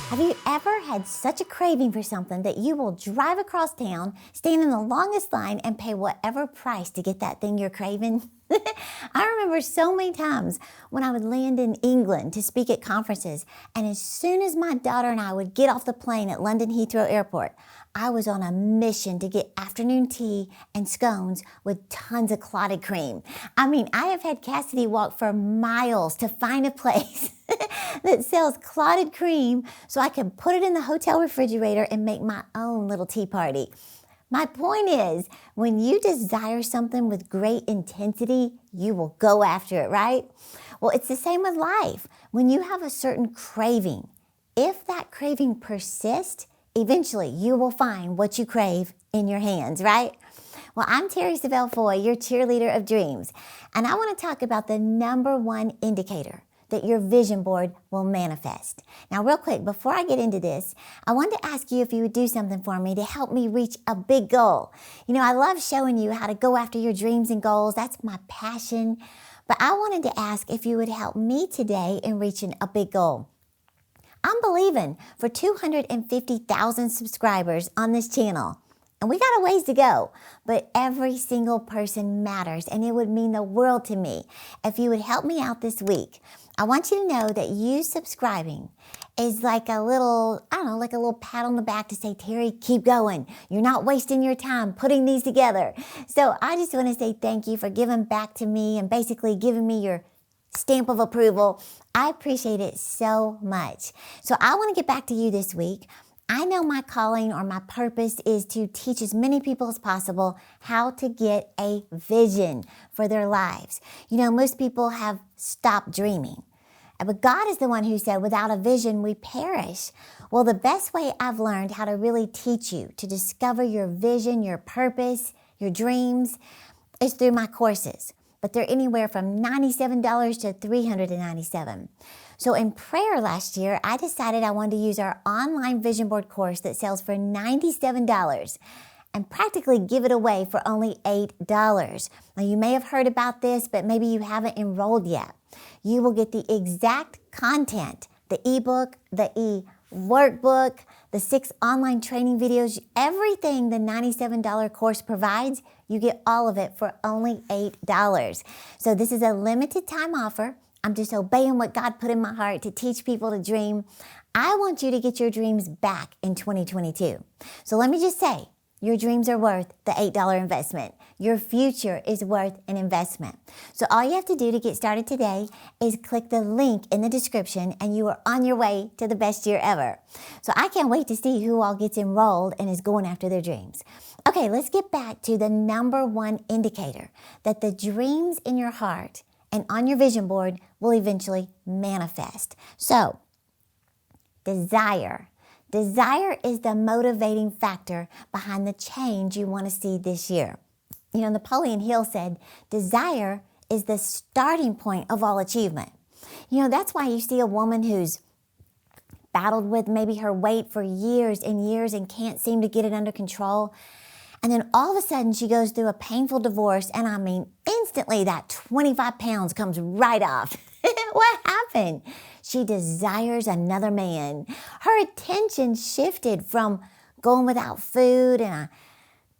Have you ever had such a craving for something that you will drive across town, stand in the longest line, and pay whatever price to get that thing you're craving? I remember so many times when I would land in England to speak at conferences, and as soon as my daughter and I would get off the plane at London Heathrow Airport, I was on a mission to get afternoon tea and scones with tons of clotted cream. I mean, I have had Cassidy walk for miles to find a place that sells clotted cream so I can put it in the hotel refrigerator and make my own little tea party. My point is, when you desire something with great intensity, you will go after it, right? Well, it's the same with life. When you have a certain craving, if that craving persists, eventually you will find what you crave in your hands, right? Well, I'm Terri Savelle, your cheerleader of dreams, and I want to talk about the number one indicator that your vision board will manifest. Now, real quick, before I get into this, I wanted to ask you if you would do something for me to help me reach a big goal. You know, I love showing you how to go after your dreams and goals. That's my passion. But I wanted to ask if you would help me today in reaching a big goal. I'm believing for 250,000 subscribers on this channel. And we got a ways to go, but every single person matters, and it would mean the world to me if you would help me out this week. I want you to know that you subscribing is like a little, like a little pat on the back to say, Terri, keep going. You're not wasting your time putting these together. So I just want to say thank you for giving back to me and basically giving me your stamp of approval. I appreciate it so much. So I want to get back to you this week. I know my calling or my purpose is to teach as many people as possible how to get a vision for their lives. You know, most people have stopped dreaming. But God is the one who said, without a vision, we perish. Well, the best way I've learned how to really teach you to discover your vision, your purpose, your dreams is through my courses. But they're anywhere from $97 to $397. So in prayer last year, I decided I wanted to use our online vision board course that sells for $97 and practically give it away for only $8. Now, you may have heard about this, but maybe you haven't enrolled yet. You will get the exact content, the ebook, the e-workbook, the 6 online training videos, everything the $97 course provides. You get all of it for only $8. So this is a limited time offer. I'm just obeying what God put in my heart to teach people to dream. I want you to get your dreams back in 2022. So let me just say, your dreams are worth the $8 investment. Your future is worth an investment. So all you have to do to get started today is click the link in the description and you are on your way to the best year ever. So I can't wait to see who all gets enrolled and is going after their dreams. Okay, let's get back to the number one indicator that the dreams in your heart and on your vision board will eventually manifest. So, desire. Desire is the motivating factor behind the change you want to see this year. You know, Napoleon Hill said, desire is the starting point of all achievement. You know, that's why you see a woman who's battled with maybe her weight for years and years and can't seem to get it under control. And then all of a sudden she goes through a painful divorce, and I mean, instantly that 25 pounds comes right off. What happened? She desires another man. Her attention shifted from going without food and I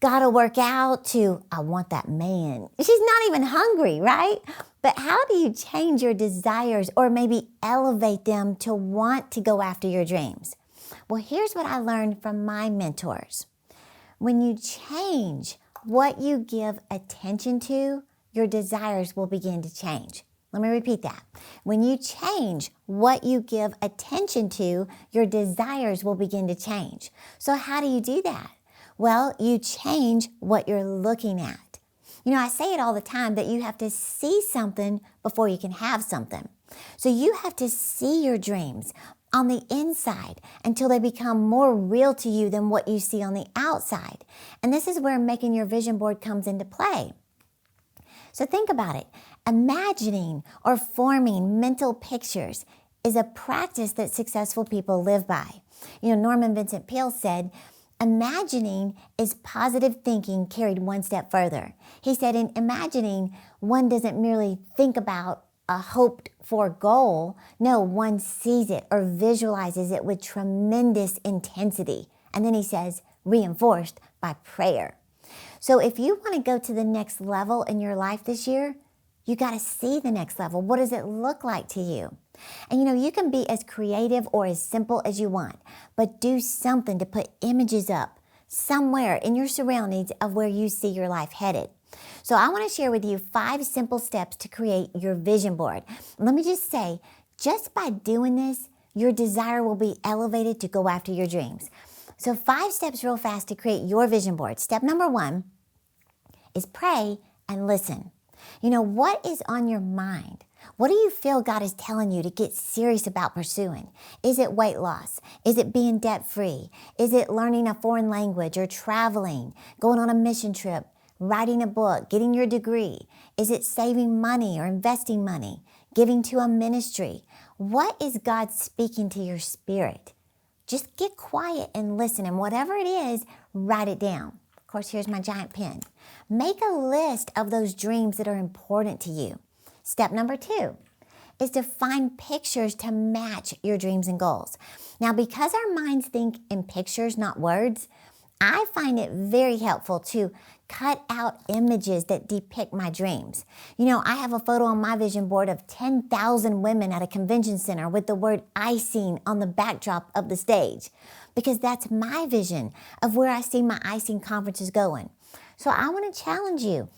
gotta work out to I want that man. She's not even hungry, right? But how do you change your desires or maybe elevate them to want to go after your dreams? Well, here's what I learned from my mentors. When you change what you give attention to, your desires will begin to change. Let me repeat that. When you change what you give attention to, your desires will begin to change. So how do you do that? Well, you change what you're looking at. You know, I say it all the time that you have to see something before you can have something. So you have to see your dreams on the inside until they become more real to you than what you see on the outside. And this is where making your vision board comes into play. So think about it. Imagining or forming mental pictures is a practice that successful people live by. You know, Norman Vincent Peale said, imagining is positive thinking carried one step further. He said in imagining, one doesn't merely think about a hoped for goal. No, one sees it or visualizes it with tremendous intensity. And then he says, reinforced by prayer. So if you want to go to the next level in your life this year, you got to see the next level. What does it look like to you? And you can be as creative or as simple as you want, but do something to put images up somewhere in your surroundings of where you see your life headed. So I want to share with you 5 simple steps to create your vision board. Let me just say, just by doing this, your desire will be elevated to go after your dreams. So 5 steps real fast to create your vision board. Step number 1 is pray and listen. What is on your mind? What do you feel God is telling you to get serious about pursuing? Is it weight loss? Is it being debt-free? Is it learning a foreign language or traveling, going on a mission trip, writing a book, getting your degree? Is it saving money or investing money, giving to a ministry? What is God speaking to your spirit? Just get quiet and listen, and whatever it is, write it down. Of course, here's my giant pen. Make a list of those dreams that are important to you. Step number 2 is to find pictures to match your dreams and goals. Now, because our minds think in pictures, not words, I find it very helpful to cut out images that depict my dreams. I have a photo on my vision board of 10,000 women at a convention center with the word icing on the backdrop of the stage, because that's my vision of where I see my icing conferences going. So I want to challenge you,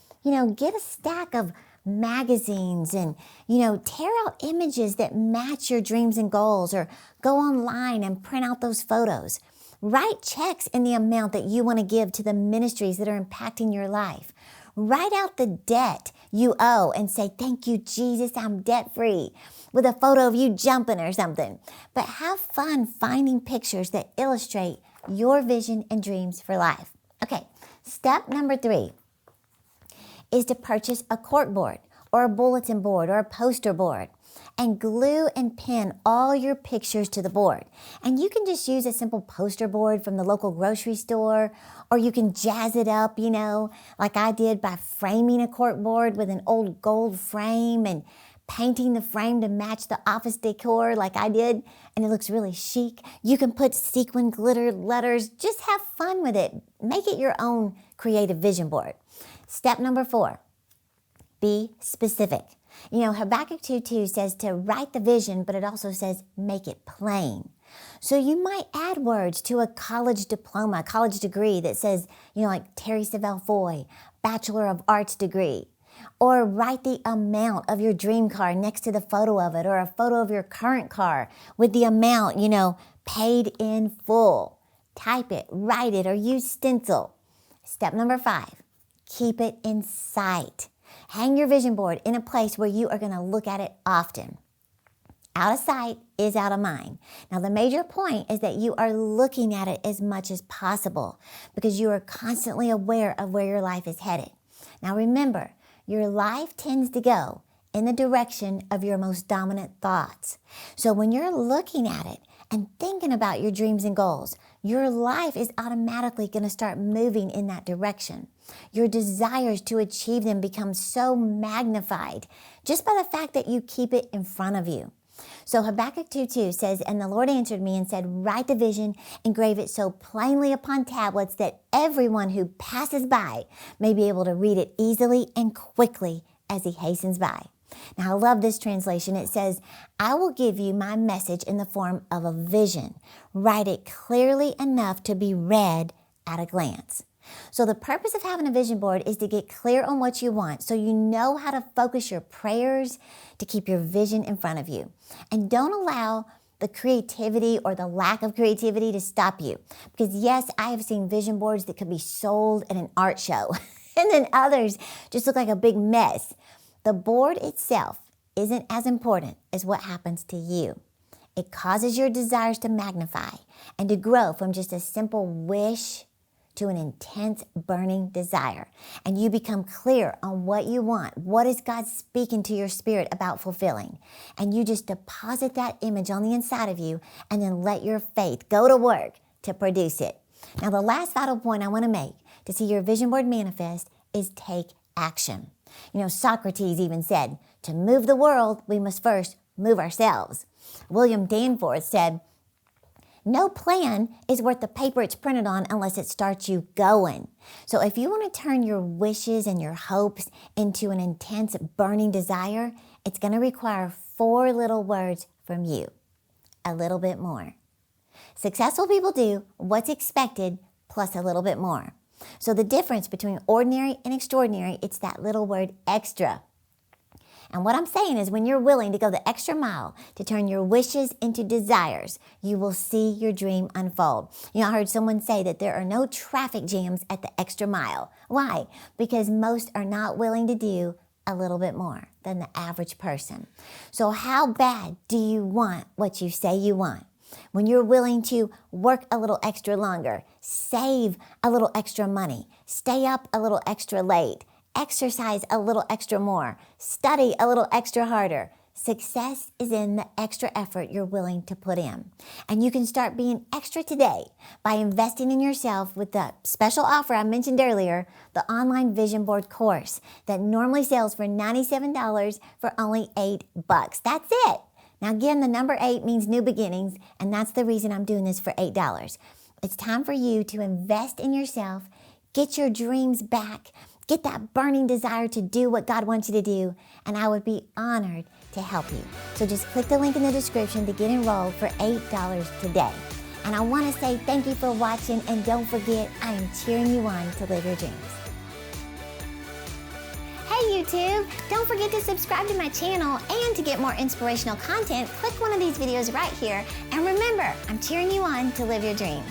get a stack of magazines and, tear out images that match your dreams and goals, or go online and print out those photos. Write checks in the amount that you want to give to the ministries that are impacting your life. Write out the debt you owe and say, thank you, Jesus, I'm debt-free, with a photo of you jumping or something. But have fun finding pictures that illustrate your vision and dreams for life. Okay, step number 3 is to purchase a cork board or a bulletin board or a poster board, and glue and pin all your pictures to the board. And you can just use a simple poster board from the local grocery store, or you can jazz it up, like I did by framing a cork board with an old gold frame and painting the frame to match the office decor like I did, and it looks really chic. You can put sequin glitter letters. Just have fun with it. Make it your own creative vision board. Step number 4, be specific. Habakkuk 2:2 says to write the vision, but it also says make it plain. So you might add words to a college diploma, college degree that says, like Terri Savelle Foy, Bachelor of Arts degree. Or write the amount of your dream car next to the photo of it, or a photo of your current car with the amount, paid in full. Type it, write it, or use stencil. Step number 5, keep it in sight. Hang your vision board in a place where you are going to look at it often. Out of sight is out of mind. Now, the major point is that you are looking at it as much as possible, because you are constantly aware of where your life is headed. Now, remember, your life tends to go in the direction of your most dominant thoughts. So when you're looking at it and thinking about your dreams and goals, your life is automatically going to start moving in that direction. Your desires to achieve them become so magnified just by the fact that you keep it in front of you. So Habakkuk 2:2 says, and the Lord answered me and said, write the vision, engrave it so plainly upon tablets that everyone who passes by may be able to read it easily and quickly as he hastens by. Now, I love this translation. It says, I will give you my message in the form of a vision. Write it clearly enough to be read at a glance. So the purpose of having a vision board is to get clear on what you want, so you know how to focus your prayers to keep your vision in front of you. And don't allow the creativity or the lack of creativity to stop you. Because yes, I have seen vision boards that could be sold at an art show, and then others just look like a big mess. The board itself isn't as important as what happens to you. It causes your desires to magnify and to grow from just a simple wish to an intense burning desire. And you become clear on what you want. What is God speaking to your spirit about fulfilling? And you just deposit that image on the inside of you, and then let your faith go to work to produce it. Now, the last vital point I want to make to see your vision board manifest is take action. Socrates even said, To move the world, we must first move ourselves. William Danforth said, "No plan is worth the paper it's printed on unless it starts you going." So if you want to turn your wishes and your hopes into an intense, burning desire, it's going to require 4 little words from you. A little bit more. Successful people do what's expected plus a little bit more. So the difference between ordinary and extraordinary, it's that little word extra. And what I'm saying is when you're willing to go the extra mile to turn your wishes into desires, you will see your dream unfold. I heard someone say that there are no traffic jams at the extra mile. Why? Because most are not willing to do a little bit more than the average person. So how bad do you want what you say you want? When you're willing to work a little extra longer, save a little extra money, stay up a little extra late, exercise a little extra more, study a little extra harder. Success is in the extra effort you're willing to put in. And you can start being extra today by investing in yourself with the special offer I mentioned earlier, the online vision board course that normally sells for $97 for only $8. That's it. Now again, the number 8 means new beginnings, and that's the reason I'm doing this for $8. It's time for you to invest in yourself, get your dreams back, get that burning desire to do what God wants you to do, and I would be honored to help you. So just click the link in the description to get enrolled for $8 today. And I want to say thank you for watching, and don't forget, I am cheering you on to live your dreams. Hey YouTube, don't forget to subscribe to my channel, and to get more inspirational content, click one of these videos right here. And remember, I'm cheering you on to live your dreams.